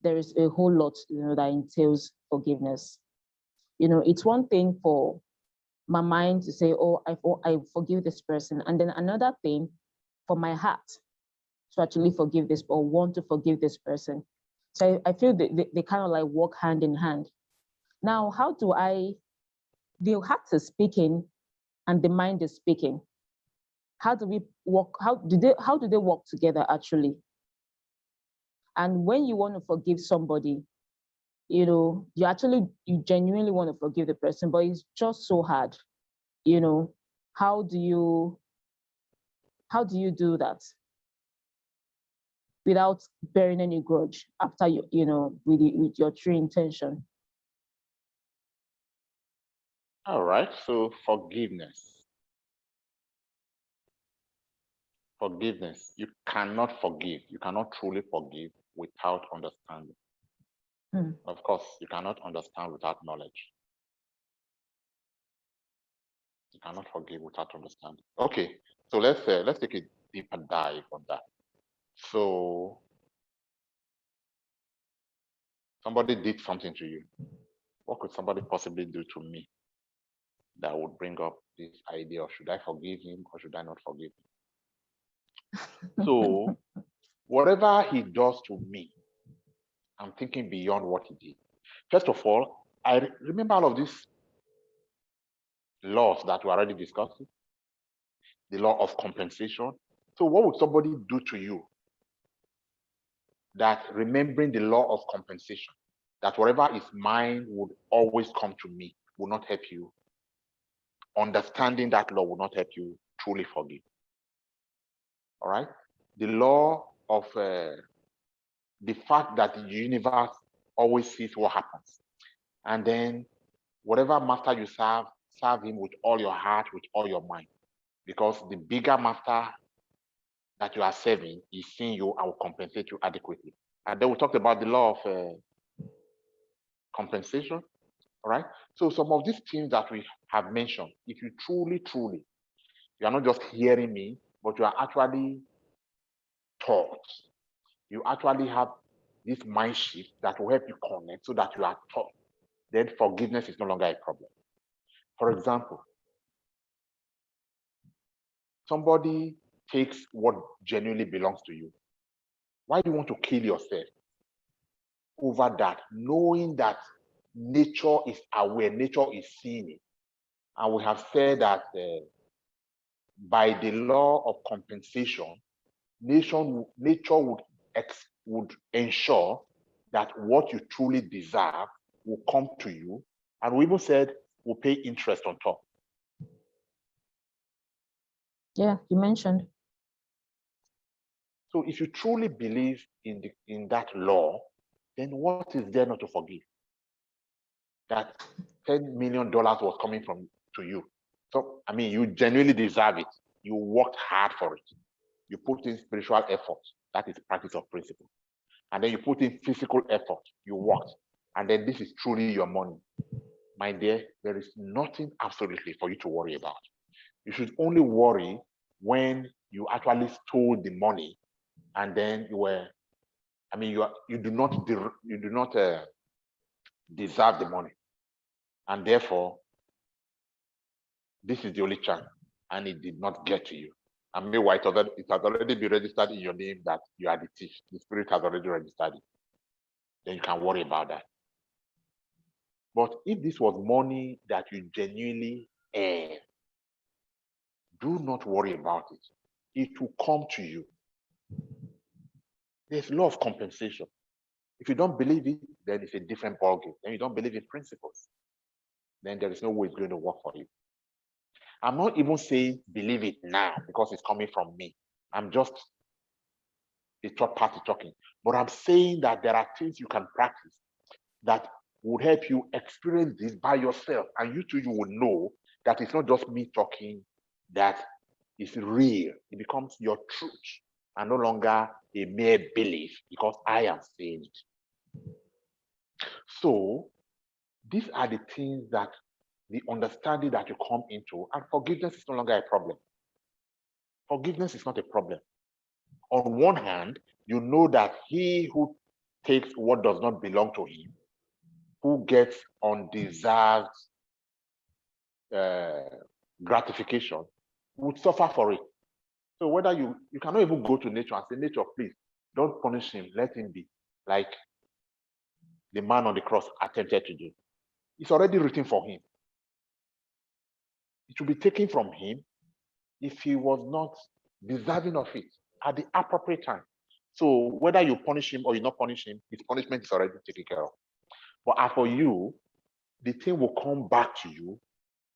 there is a whole lot, that entails forgiveness. It's one thing for my mind to say, oh, I forgive this person. And then another thing for my heart to actually forgive this or want to forgive this person. So I feel they kind of like walk hand in hand. Now, the heart is speaking and the mind is speaking. How do we work? How do they work together actually? And when you want to forgive somebody, you genuinely want to forgive the person, but it's just so hard. How do you do that without bearing any grudge after with your true intention? All right, so forgiveness. Forgiveness. You cannot forgive. You cannot truly forgive without understanding. Of course, you cannot understand without knowledge. You cannot forgive without understanding. Okay, so let's take a deeper dive on that. So somebody did something to you. What could somebody possibly do to me that would bring up this idea of should I forgive him or should I not forgive him? So whatever he does to me, I'm thinking beyond what he did. First of all, I remember all of these laws that we already discussed. The law of compensation. So what would somebody do to you that, remembering the law of compensation, that whatever is mine would always come to me, will not help you? Understanding that law will not help you truly forgive. All right? The law of the fact that the universe always sees what happens. And then whatever master you serve him with all your heart, with all your mind. Because the bigger master that you are serving is seeing you and will compensate you adequately. And then we talked about the law of compensation. All right. So some of these things that we have mentioned, if you truly, you are not just hearing me, but you are actually taught. You actually have this mind shift that will help you connect so that you are taught. Then forgiveness is no longer a problem. For example, somebody takes what genuinely belongs to you. Why do you want to kill yourself over that, knowing that nature is aware, nature is seeing it? And we have said that by the law of compensation, nature would ensure that what you truly deserve will come to you. And we even said we'll pay interest on top. Yeah, you mentioned. So if you truly believe in that law, then what is there not to forgive? That $10 million was coming to you. So, I mean, you genuinely deserve it. You worked hard for it. You put in spiritual effort. That is practice of principle. And then you put in physical effort. You worked. And then this is truly your money. My dear, there is nothing absolutely for you to worry about. You should only worry when you actually stole the money and then you do not deserve the money. And therefore, this is the only chance, and it did not get to you. And meanwhile, it has already been registered in your name that you are the thief. The spirit has already registered it. Then you can worry about that. But if this was money that you genuinely earn, do not worry about it. It will come to you. There's law of compensation. If you don't believe it, then it's a different ballgame. Then you don't believe in principles. Then there is no way it's going to work for you. I'm not even saying believe it now because it's coming from me. I'm just the third party talking. But I'm saying that there are things you can practice that would help you experience this by yourself. And you too, you will know that it's not just me talking, that it's real. It becomes your truth and no longer a mere belief because I am saying it. So these are the things that the understanding that you come into, and forgiveness is no longer a problem. Forgiveness is not a problem. On one hand, you know that he who takes what does not belong to him, who gets undeserved gratification, would suffer for it. So whether you cannot even go to nature and say, nature, please don't punish him, let him be, like the man on the cross attempted to do. It's already written for him. It should be taken from him if he was not deserving of it at the appropriate time. So whether you punish him or you not punish him, his punishment is already taken care of. But as for you, the thing will come back to you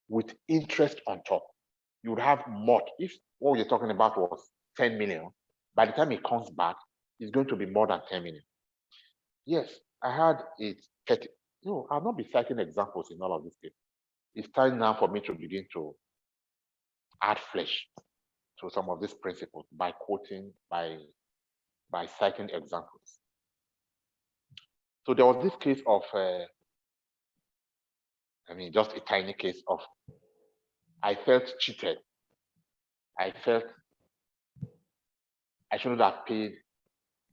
with interest on top. You would have more. If what you're talking about was 10 million, by the time it comes back, it's going to be more than 10 million. Yes, I had it. No, I'll not be citing examples in all of this case. It's time now for me to begin to add flesh to some of these principles by quoting, by citing examples. So there was this case of, just a tiny case of, I felt cheated. I felt I shouldn't have paid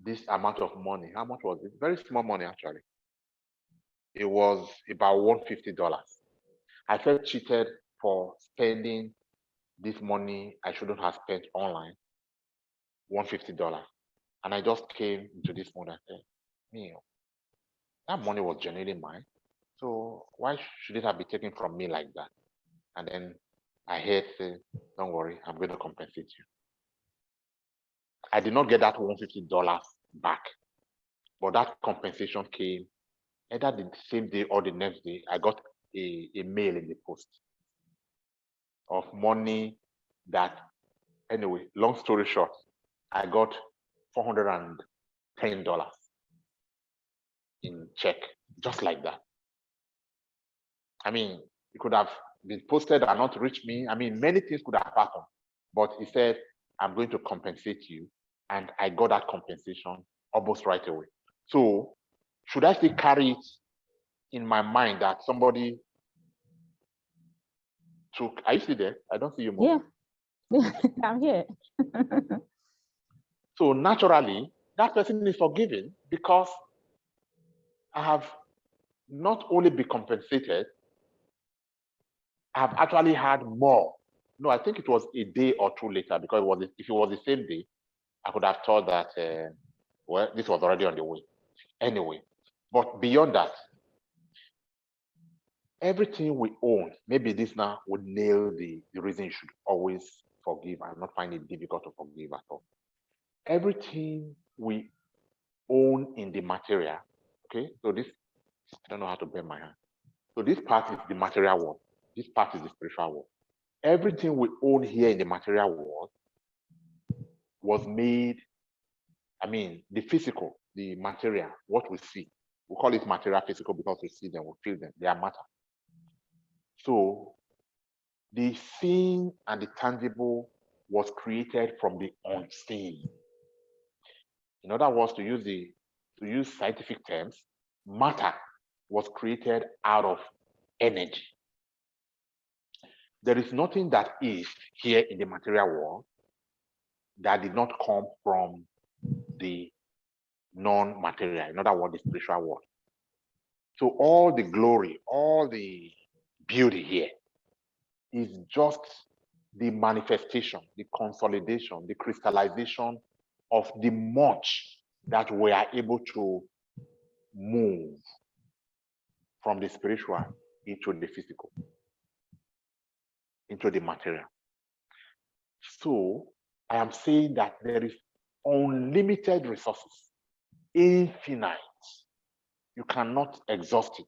this amount of money. How much was it? Very small money, actually. It was about $150. I felt cheated for spending this money I shouldn't have spent online, $150. And I just came into this mode and said, that money was genuinely mine. So why should it have been taken from me like that? And then I heard say, don't worry, I'm going to compensate you. I did not get that $150 back, but that compensation came either the same day or the next day. I got a mail in the post of money that, anyway, long story short, I got $410 in check, just like that. It could have been posted and not reach me. Many things could have happened, but he said, I'm going to compensate you. And I got that compensation almost right away. So should I still carry it in my mind that somebody took, are you still there? I don't see you moving. Yeah, I'm here. So naturally, that person is forgiven because I have not only been compensated, I have actually had more. No, I think it was a day or two later, because if it was the same day, I could have thought that, this was already on the way. Anyway, but beyond that, everything we own, maybe this now would nail the reason you should always forgive and not find it difficult to forgive at all. Everything we own in the material, okay? So this, I don't know how to bend my hand. So this part is the material world. This part is the spiritual world. Everything we own here in the material world was made, the physical, the material, what we see. We call it material physical because we see them, we feel them, they are matter. So the seen and the tangible was created from the unseen. In other words, to use scientific terms, matter was created out of energy. There is nothing that is here in the material world that did not come from the non-material, in other words, the spiritual world. So all the glory, all the beauty here is just the manifestation, the consolidation, the crystallization of the much that we are able to move from the spiritual into the physical, into the material. So I am saying that there is unlimited resources, infinite. You cannot exhaust it.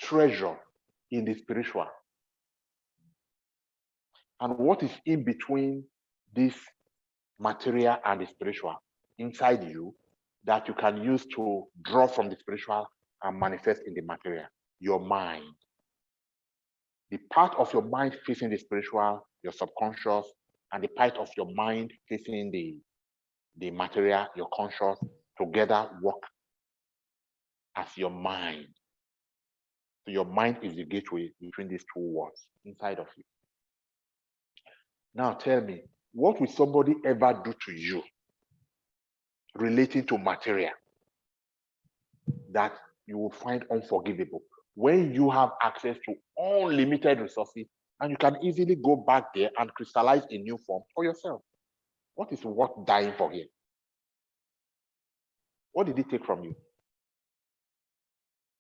Treasure in the spiritual. And what is in between this material and the spiritual inside you that you can use to draw from the spiritual and manifest in the material? Your mind. The part of your mind facing the spiritual, your subconscious, and the part of your mind facing the material, your conscious, together work as your mind. So your mind is the gateway between these two worlds inside of you. Now tell me, what will somebody ever do to you relating to material that you will find unforgivable. When you have access to unlimited resources and you can easily go back there and crystallize a new form for yourself. What is worth dying for here? What did it take from you?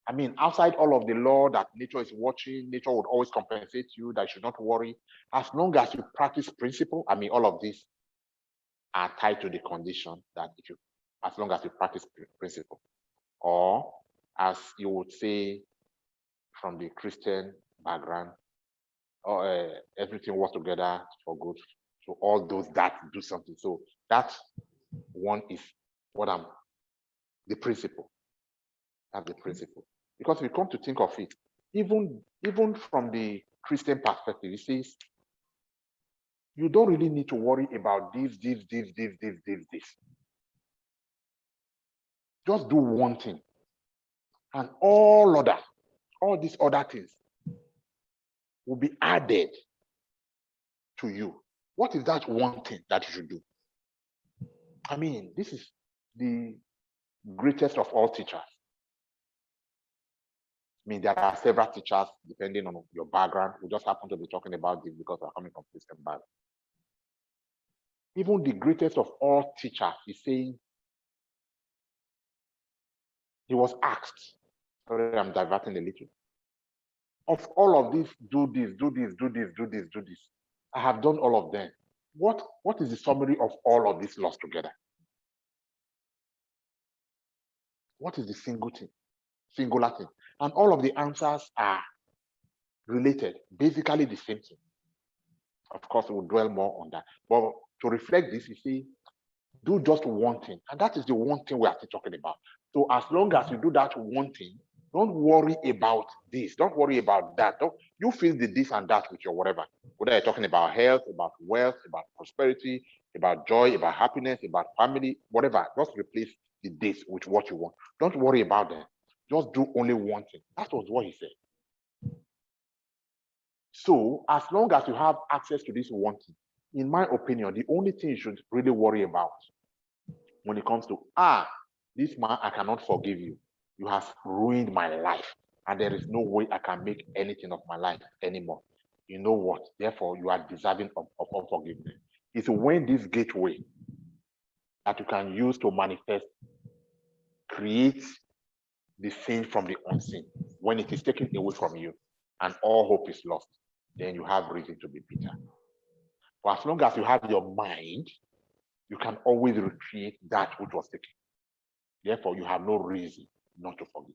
I mean, outside all of the law that nature is watching, nature would always compensate you, that you should not worry. As long as you practice principle, I mean, all of these are tied to the condition that if you, as long as you practice principle, or as you would say from the Christian background, or everything works together for good. So all those that do something. So that one is what I'm, the principle. That's the principle. Because if you come to think of it, even from the Christian perspective, it says you don't really need to worry about this. Just do one thing, and all these other things will be added to you. What is that one thing that you should do? I mean, this is the greatest of all teachers. I mean, there are several teachers depending on your background. We just happen to be talking about this because we're coming from Christian background. Even the greatest of all teachers is saying, he was asked, sorry, I'm diverting a little. Of all of this, do this. I have done all of them. What is the summary of all of this lost together? What is the singular thing? And all of the answers are related, basically the same thing. Of course, we'll dwell more on that. But to reflect this, you see, do just one thing. And that is the one thing we are still talking about. So as long as you do that one thing, don't worry about this. Don't worry about that. You feel the this and that with your whatever. Whether you're talking about health, about wealth, about prosperity, about joy, about happiness, about family, whatever. Just replace the this with what you want. Don't worry about that. Just do only one thing. That was what he said. So as long as you have access to this one thing, in my opinion, the only thing you should really worry about when it comes to, this man, I cannot forgive you. You have ruined my life, and there is no way I can make anything of my life anymore. You know what? Therefore, you are deserving of unforgiveness. It's when this gateway that you can use to manifest creates the seen from the unseen. When it is taken away from you and all hope is lost, then you have reason to be bitter. But as long as you have your mind, you can always recreate that which was taken. Therefore, you have no reason not to forgive.